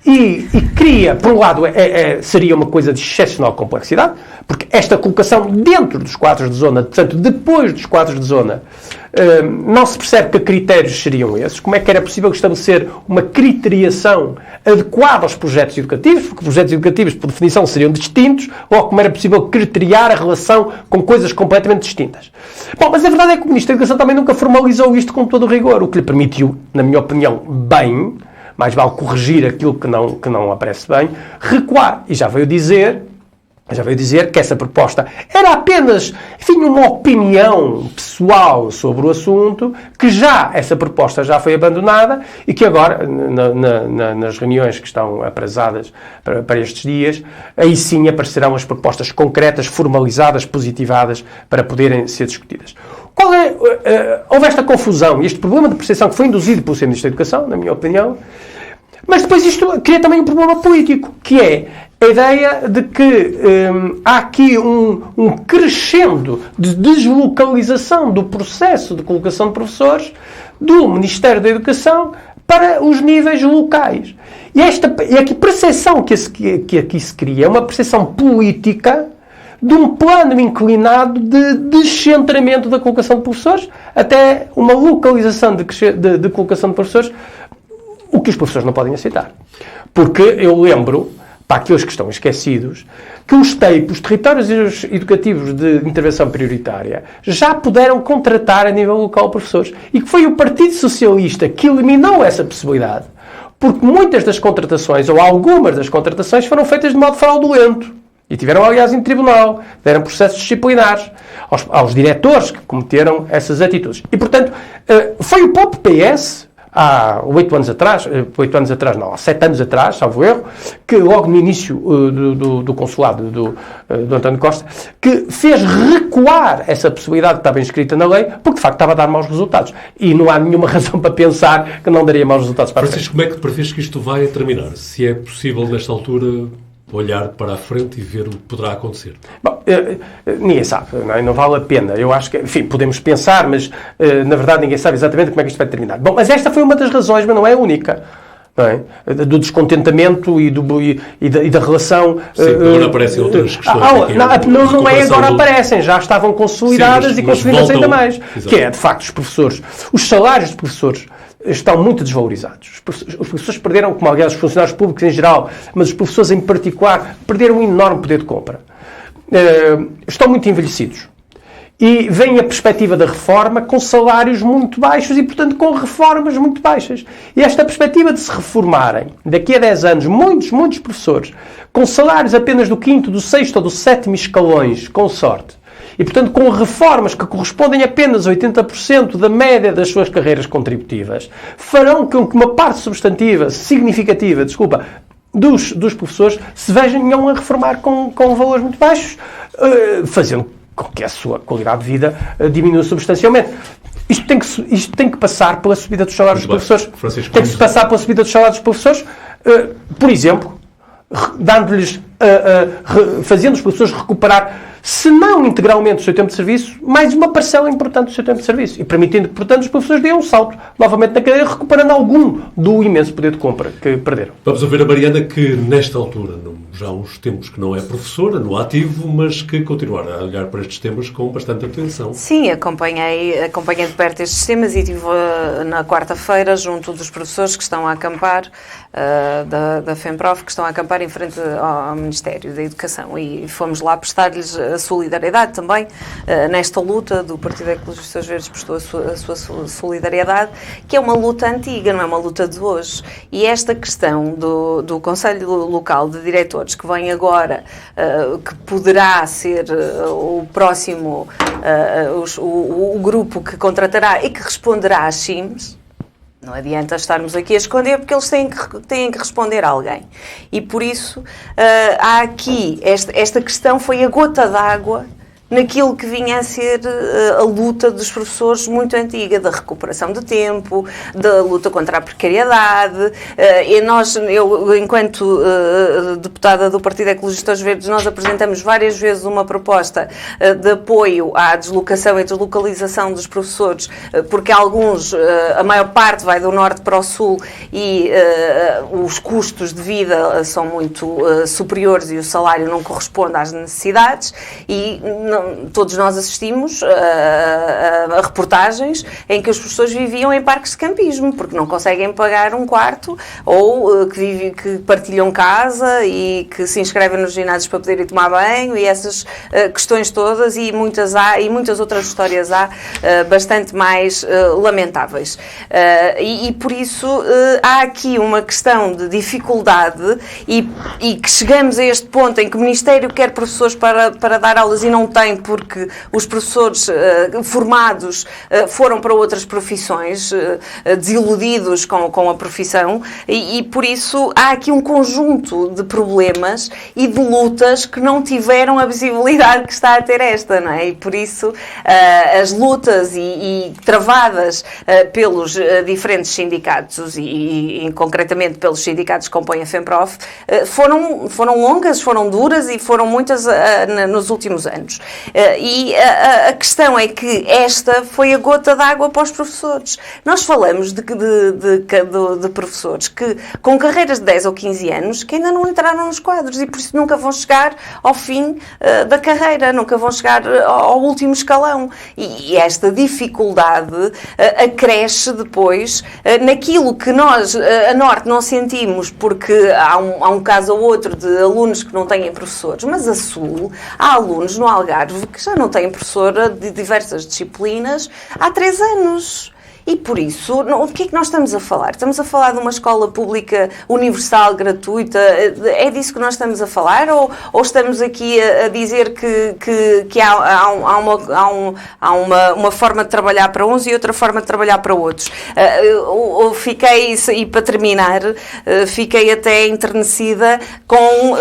e cria, por um lado, seria uma coisa de excepcional complexidade, porque esta colocação dentro dos quadros de zona, portanto, depois dos quadros de zona, não se percebe que critérios seriam esses, como é que era possível estabelecer uma criteriação adequada aos projetos educativos, porque projetos educativos, por definição, seriam distintos, ou como era possível criteriar a relação com coisas completamente distintas. Bom, mas a verdade é que o Ministro da Educação também nunca formalizou isto com todo o rigor, o que lhe permitiu, na minha opinião, bem, mais vale corrigir aquilo que não aparece bem, recuar. E já veio dizer que essa proposta era apenas, enfim, uma opinião pessoal sobre o assunto, que essa proposta já foi abandonada e que agora, nas reuniões que estão aprazadas para estes dias, aí sim aparecerão as propostas concretas, formalizadas, positivadas, para poderem ser discutidas. Houve esta confusão e este problema de percepção que foi induzido pelo Sr. Ministro da Educação, na minha opinião, mas depois isto cria também um problema político, que é a ideia de que há aqui um crescendo de deslocalização do processo de colocação de professores do Ministério da Educação para os níveis locais. E a percepção que aqui se cria é uma percepção política de um plano inclinado de descentramento da colocação de professores até uma localização de colocação de professores, o que os professores não podem aceitar. Porque eu lembro, para aqueles que estão esquecidos, que os TEIP, os Territórios Educativos de Intervenção Prioritária, já puderam contratar a nível local professores. E que foi o Partido Socialista que eliminou essa possibilidade, porque muitas das contratações, ou algumas das contratações, foram feitas de modo fraudulento. E tiveram, aliás, em tribunal, deram processos disciplinares aos diretores que cometeram essas atitudes. E, portanto, foi o próprio PS, há 8 anos atrás, há 7 anos atrás, salvo erro, que logo no início do consulado do António Costa, que fez recuar essa possibilidade que estava inscrita na lei, porque de facto estava a dar maus resultados. E não há nenhuma razão para pensar que não daria maus resultados para a frente. Francisco, como é que prevês que isto vai terminar? Se é possível, nesta altura, olhar para a frente e ver o que poderá acontecer? Bom, ninguém sabe, não vale a pena. Eu acho que, enfim, podemos pensar, mas na verdade ninguém sabe exatamente como é que isto vai terminar. Bom, mas esta foi uma das razões, mas não é a única. Não é? Do descontentamento e da relação... Sim, agora aparecem outras questões. Não é agora aparecem, já estavam consolidadas. Sim, mas consolidadas ainda mais. Exato. Que é, de facto, os professores. Os salários dos professores estão muito desvalorizados. Os professores perderam, como aliás os funcionários públicos em geral, mas os professores em particular, perderam um enorme poder de compra. Estão muito envelhecidos. E vem a perspectiva da reforma com salários muito baixos e, portanto, com reformas muito baixas. E esta perspectiva de se reformarem, daqui a 10 anos, muitos professores, com salários apenas do 5º, do 6º ou do 7º escalões, com sorte, e, portanto, com reformas que correspondem apenas a 80% da média das suas carreiras contributivas, farão com que uma parte substantiva, significativa, dos professores se vejam a reformar com valores muito baixos, fazendo com que a sua qualidade de vida diminua substancialmente. Isto tem que passar pela subida dos salários dos professores. Francisco, tem que se passar pela subida dos salários dos professores, por exemplo, dando-lhes, fazendo os professores recuperar se não integralmente o seu tempo de serviço, mais uma parcela importante do seu tempo de serviço. E permitindo que, portanto, os professores deem um salto novamente na carreira, recuperando algum do imenso poder de compra que perderam. Vamos ouvir a Mariana, que nesta altura, já há uns tempos que não é professora, no ativo, mas que continuará a olhar para estes temas com bastante atenção. Sim, acompanhei de perto estes temas e estive na quarta-feira junto dos professores que estão a acampar, da FEMPROF, que estão a acampar em frente ao Ministério da Educação, e fomos lá prestar-lhes a solidariedade também nesta luta do Partido Ecologistas Verdes. Prestou a sua solidariedade, que é uma luta antiga, não é uma luta de hoje. E esta questão do Conselho Local de Diretores, que vem agora, que poderá ser o próximo, o grupo que contratará e que responderá às CIMs. Não adianta estarmos aqui a esconder, porque eles têm que responder a alguém. E por isso há aqui, esta questão foi a gota d'água naquilo que vinha a ser a luta dos professores muito antiga, da recuperação de tempo, da luta contra a precariedade. Eu, enquanto deputada do Partido Ecologistas Verdes, nós apresentamos várias vezes uma proposta de apoio à deslocação e deslocalização dos professores, porque alguns, a maior parte vai do norte para o sul e os custos de vida são muito superiores e o salário não corresponde às necessidades, e todos nós assistimos a reportagens em que os professores viviam em parques de campismo, porque não conseguem pagar um quarto, ou que partilham casa e que se inscrevem nos ginásios para poderem tomar banho, e essas questões todas, e muitas outras histórias há bastante mais lamentáveis. E por isso há aqui uma questão de dificuldade e que chegamos a este ponto em que o Ministério quer professores para dar aulas e não tem, porque os professores formados foram para outras profissões, desiludidos com a profissão, e por isso há aqui um conjunto de problemas e de lutas que não tiveram a visibilidade que está a ter esta, não é? E por isso as lutas e travadas pelos diferentes sindicatos e concretamente pelos sindicatos que compõem a FEMPROF foram longas, foram duras e foram muitas nos últimos anos. E a questão é que esta foi a gota d'água para os professores. Nós falamos de professores que, com carreiras de 10 ou 15 anos, que ainda não entraram nos quadros e por isso nunca vão chegar ao fim da carreira, nunca vão chegar ao último escalão. E esta dificuldade acresce depois naquilo que nós, a Norte, não sentimos, porque há um caso ou outro de alunos que não têm professores, mas a Sul, há alunos no Algarve que já não têm professora de diversas disciplinas há 3 anos. E por isso, o que é que nós estamos a falar? Estamos a falar de uma escola pública universal, gratuita? É disso que nós estamos a falar? Ou estamos aqui a dizer que há uma forma de trabalhar para uns e outra forma de trabalhar para outros? E para terminar, fiquei até enternecida com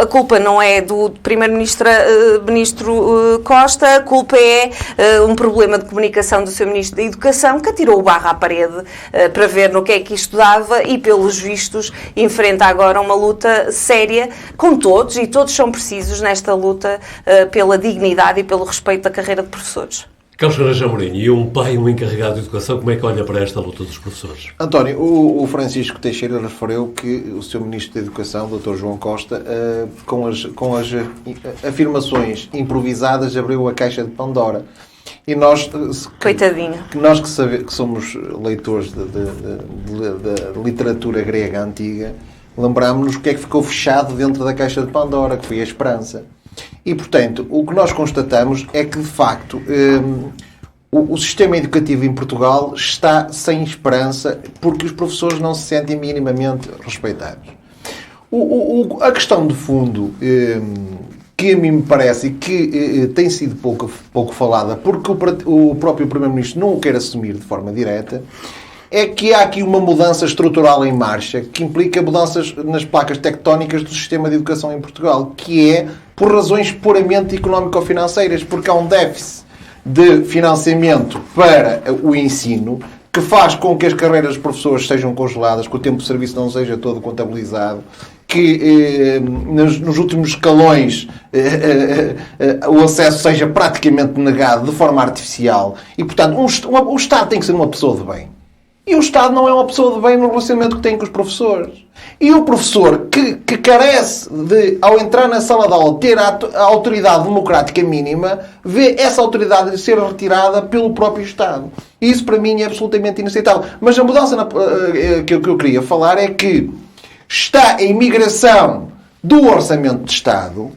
a culpa não é do Primeiro-Ministro Costa, a culpa é um problema de comunicação do seu Ministro da Educação, que tirou o barro à parede para ver no que é que isto dava e, pelos vistos, enfrenta agora uma luta séria com todos, e todos são precisos nesta luta pela dignidade e pelo respeito da carreira de professores. Carlos Caneja Amorim, e um pai, um encarregado de educação, como é que olha para esta luta dos professores? António, o Francisco Teixeira referiu que o seu Ministro da Educação, Dr. João Costa, com as afirmações improvisadas, abriu a caixa de Pandora. E nós, coitadinho, nós que somos leitores de literatura grega antiga, lembramos-nos o que é que ficou fechado dentro da caixa de Pandora, que foi a esperança. E, portanto, o que nós constatamos é que, de facto, o sistema educativo em Portugal está sem esperança porque os professores não se sentem minimamente respeitados. A questão de fundo, que a mim me parece que tem sido pouco falada, porque o próprio Primeiro-Ministro não o quer assumir de forma direta, é que há aqui uma mudança estrutural em marcha que implica mudanças nas placas tectónicas do sistema de educação em Portugal, que é por razões puramente económico-financeiras, porque há um déficit de financiamento para o ensino que faz com que as carreiras de professores sejam congeladas, que o tempo de serviço não seja todo contabilizado, que nos últimos escalões o acesso seja praticamente negado de forma artificial. E, portanto, o Estado tem que ser uma pessoa de bem. E o Estado não é uma pessoa de bem no relacionamento que tem com os professores. E o professor que carece de, ao entrar na sala de aula, ter a autoridade democrática mínima, vê essa autoridade ser retirada pelo próprio Estado. E isso, para mim, é absolutamente inaceitável. Mas a mudança que eu queria falar é que está a imigração do orçamento de Estado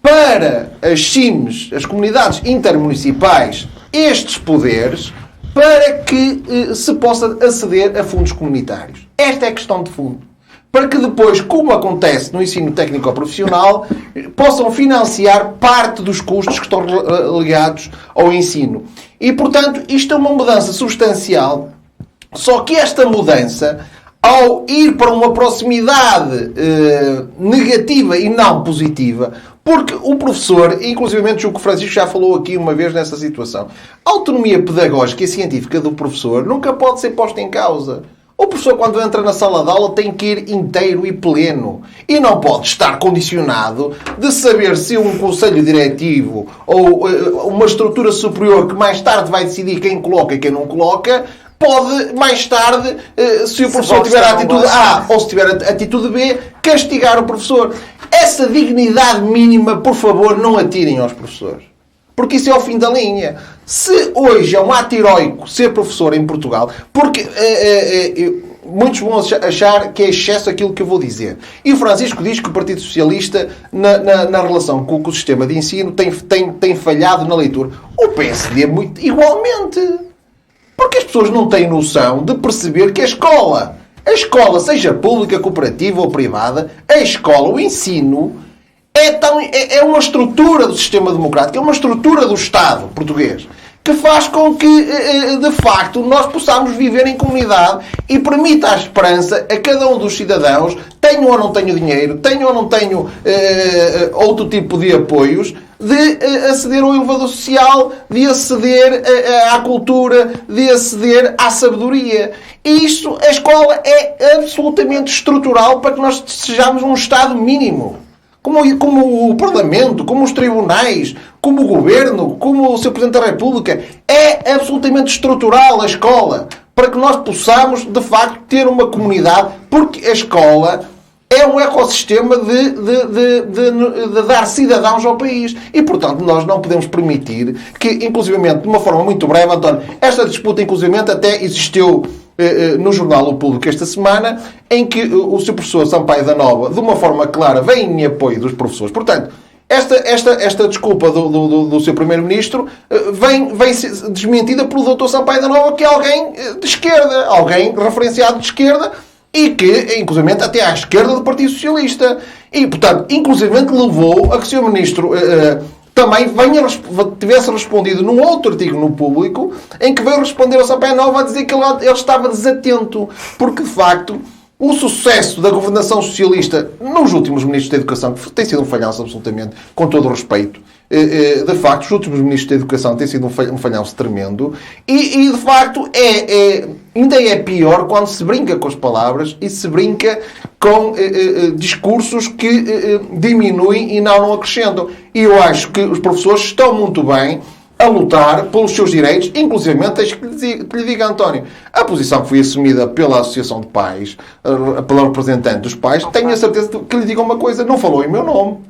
para as CIMs, as comunidades intermunicipais, estes poderes, para que se possa aceder a fundos comunitários. Esta é a questão de fundo. Para que depois, como acontece no ensino técnico-profissional, possam financiar parte dos custos que estão ligados ao ensino. E, portanto, isto é uma mudança substancial, só que esta mudança, ao ir para uma proximidade negativa e não positiva, porque o professor, inclusivamente o que o Francisco já falou aqui uma vez nessa situação, a autonomia pedagógica e científica do professor nunca pode ser posta em causa. O professor, quando entra na sala de aula, tem que ir inteiro e pleno. E não pode estar condicionado de saber se um conselho diretivo ou uma estrutura superior que mais tarde vai decidir quem coloca e quem não coloca, pode, mais tarde, se o professor tiver a atitude A ou se tiver a atitude B, castigar o professor. Essa dignidade mínima, por favor, não atirem aos professores. Porque isso é o fim da linha. Se hoje é um ato heroico ser professor em Portugal, porque muitos vão achar que é excesso aquilo que eu vou dizer. E o Francisco diz que o Partido Socialista, na relação com o sistema de ensino, tem falhado na leitura. O PSD muito igualmente. Porque as pessoas não têm noção de perceber que a escola, seja pública, cooperativa ou privada, a escola, o ensino, é uma estrutura do sistema democrático, é uma estrutura do Estado português, que faz com que, de facto, nós possamos viver em comunidade e permita a esperança a cada um dos cidadãos, tenho ou não tenho dinheiro, tenho ou não tenho outro tipo de apoios, de aceder ao elevador social, de aceder à cultura, de aceder à sabedoria. E isto, a escola é absolutamente estrutural para que nós sejamos um Estado mínimo. Como o Parlamento, como os tribunais, como o Governo, como o Sr. Presidente da República. É absolutamente estrutural a escola, para que nós possamos, de facto, ter uma comunidade, porque a escola é um ecossistema de dar cidadãos ao país. E, portanto, nós não podemos permitir que, inclusivamente, de uma forma muito breve, António, esta disputa, inclusivamente, até existiu no Jornal O Público esta semana, em que o Sr. Professor Sampaio da Nova, de uma forma clara, vem em apoio dos professores. Portanto, esta desculpa do Sr. Primeiro-Ministro vem desmentida pelo Dr. Sampaio da Nova, que é alguém de esquerda, alguém referenciado de esquerda, e que, inclusivamente, até à esquerda do Partido Socialista. E, portanto, inclusivamente levou a que o Sr. Ministro também tivesse respondido num outro artigo no Público, em que veio responder ao Sampaio Nova a dizer que ele estava desatento, porque, de facto, o sucesso da governação socialista nos últimos ministros da Educação, que tem sido um falhanço absolutamente, com todo o respeito, de facto, os últimos ministros da Educação têm sido um falhanço tremendo, e de facto, ainda é pior quando se brinca com as palavras e se brinca com discursos que diminuem e não acrescentam. E eu acho que os professores estão muito bem a lutar pelos seus direitos, inclusivamente, deixe que lhe diga, António, a posição que foi assumida pela Associação de Pais, pela representante dos pais, tenho a certeza que lhe diga uma coisa, não falou em meu nome.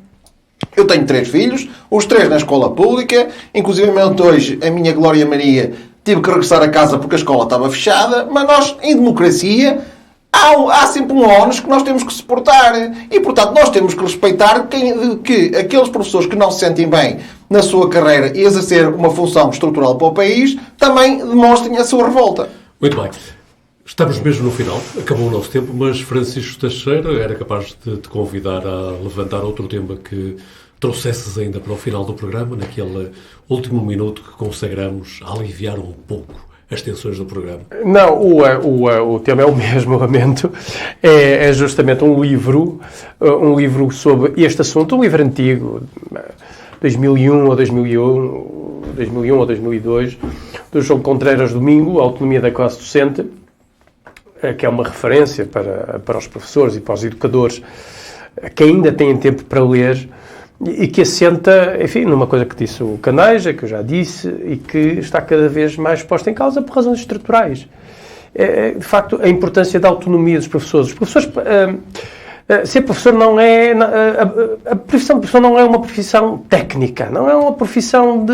Eu tenho 3 filhos, os 3 na escola pública, inclusivamente hoje a minha Glória Maria tive que regressar a casa porque a escola estava fechada, mas nós, em democracia, há sempre um ónus que nós temos que suportar. E, portanto, nós temos que respeitar que aqueles professores que não se sentem bem na sua carreira e exercer uma função estrutural para o país, também demonstrem a sua revolta. Muito bem. Estamos mesmo no final, acabou o nosso tempo, mas Francisco Teixeira era capaz de te convidar a levantar outro tema que trouxesses ainda para o final do programa, naquele último minuto que consagramos a aliviar um pouco as tensões do programa. Não, o tema é o mesmo, lamento. É justamente um livro sobre este assunto, um livro antigo, 2001 ou 2002, do João Contreiras Domingo, Autonomia da Classe Docente, que é uma referência para os professores e para os educadores que ainda têm tempo para ler e que assenta, enfim, numa coisa que disse o Caneja, que eu já disse, e que está cada vez mais posta em causa por razões estruturais. De facto, a importância da autonomia dos professores. Os professores, ser professor não é... A profissão de professor não é uma profissão técnica, não é uma profissão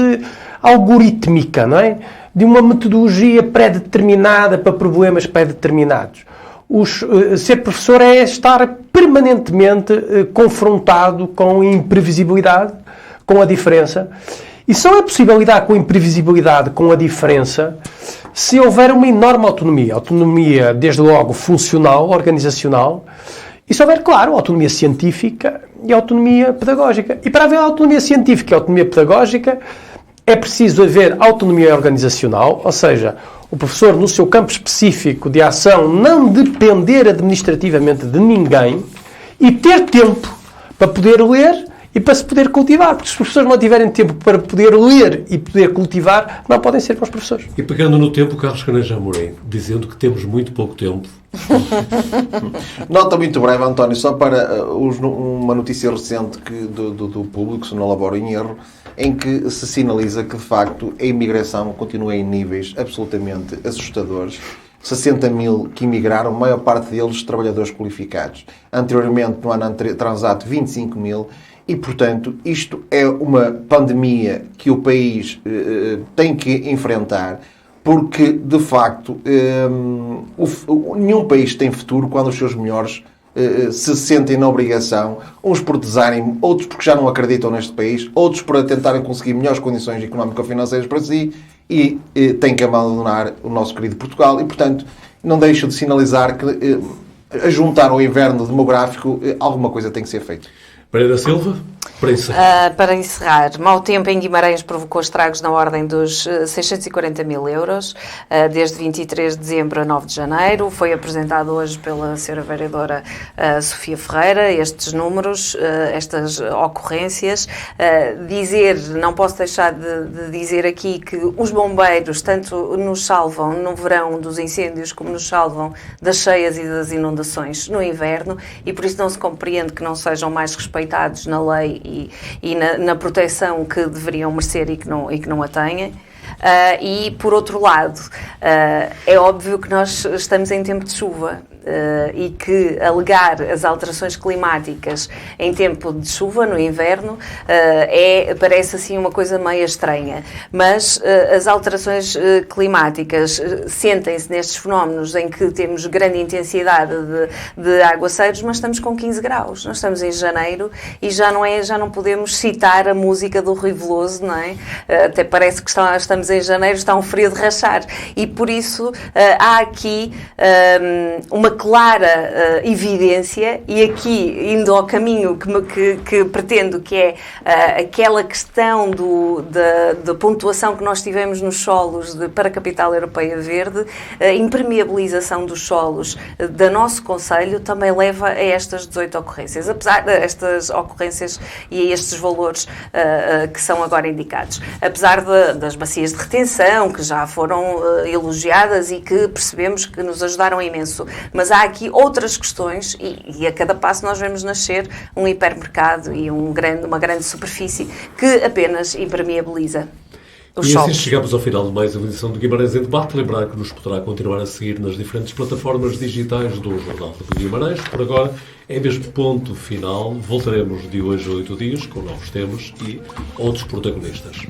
algorítmica, não é? De uma metodologia pré-determinada para problemas pré-determinados. Ser professor é estar permanentemente confrontado com a imprevisibilidade, com a diferença. E só é possível lidar com a imprevisibilidade, com a diferença, se houver uma enorme autonomia. Autonomia, desde logo, funcional, organizacional. E se houver, claro, autonomia científica e autonomia pedagógica. E para haver autonomia científica e autonomia pedagógica, é preciso haver autonomia organizacional, ou seja, o professor, no seu campo específico de ação, não depender administrativamente de ninguém e ter tempo para poder ler e para se poder cultivar. Porque se os professores não tiverem tempo para poder ler e poder cultivar, não podem ser bons professores. E pegando no tempo, Carlos Caneja Amorim, dizendo que temos muito pouco tempo. Nota muito breve, António, só para uma notícia recente do Público, se não laboro em erro, em que se sinaliza que, de facto, a imigração continua em níveis absolutamente assustadores. 60 mil que imigraram, a maior parte deles trabalhadores qualificados. Anteriormente, no ano transato, 25 mil. E, portanto, isto é uma pandemia que o país tem que enfrentar, porque, de facto, nenhum país tem futuro quando os seus melhores se sentem na obrigação, uns por desânimo, outros porque já não acreditam neste país, outros por tentarem conseguir melhores condições económico-financeiras para si e têm que abandonar o nosso querido Portugal. E, portanto, não deixo de sinalizar que, a juntar ao inverno demográfico, alguma coisa tem que ser feita. Pereira Silva, para encerrar. Para encerrar, mau tempo em Guimarães provocou estragos na ordem dos 640 mil euros, desde 23 de dezembro a 9 de janeiro. Foi apresentado hoje pela Sra. Vereadora Sofia Ferreira estes números, estas ocorrências. Não posso deixar de dizer aqui que os bombeiros tanto nos salvam no verão dos incêndios como nos salvam das cheias e das inundações no inverno, e por isso não se compreende que não sejam mais respeitados na lei e na proteção que deveriam merecer e que não a têm. E, por outro lado, é óbvio que nós estamos em tempo de chuva e que alegar as alterações climáticas em tempo de chuva, no inverno, parece assim uma coisa meio estranha. Mas as alterações climáticas sentem-se nestes fenómenos em que temos grande intensidade de aguaceiros, mas estamos com 15 graus. Nós estamos em janeiro e já não podemos citar a música do Rui Veloso, não é? Até parece que estamos em janeiro, está um frio de rachar. E por isso há aqui uma clara evidência, e aqui indo ao caminho que pretendo, que é aquela questão da pontuação que nós tivemos nos solos para a Capital Europeia Verde, a impermeabilização dos solos do nosso concelho também leva a estas 18 ocorrências, apesar destas ocorrências e a estes valores que são agora indicados. Apesar das bacias de retenção, que já foram elogiadas e que percebemos que nos ajudaram imenso. Mas há aqui outras questões e a cada passo nós vemos nascer um hipermercado e uma grande superfície que apenas impermeabiliza os solos. E assim chegamos ao final de mais uma edição do Guimarães em Debate. Lembrar que nos poderá continuar a seguir nas diferentes plataformas digitais do Jornal de Guimarães. Por agora é mesmo ponto final. Voltaremos de hoje a 8 dias com novos temas e outros protagonistas.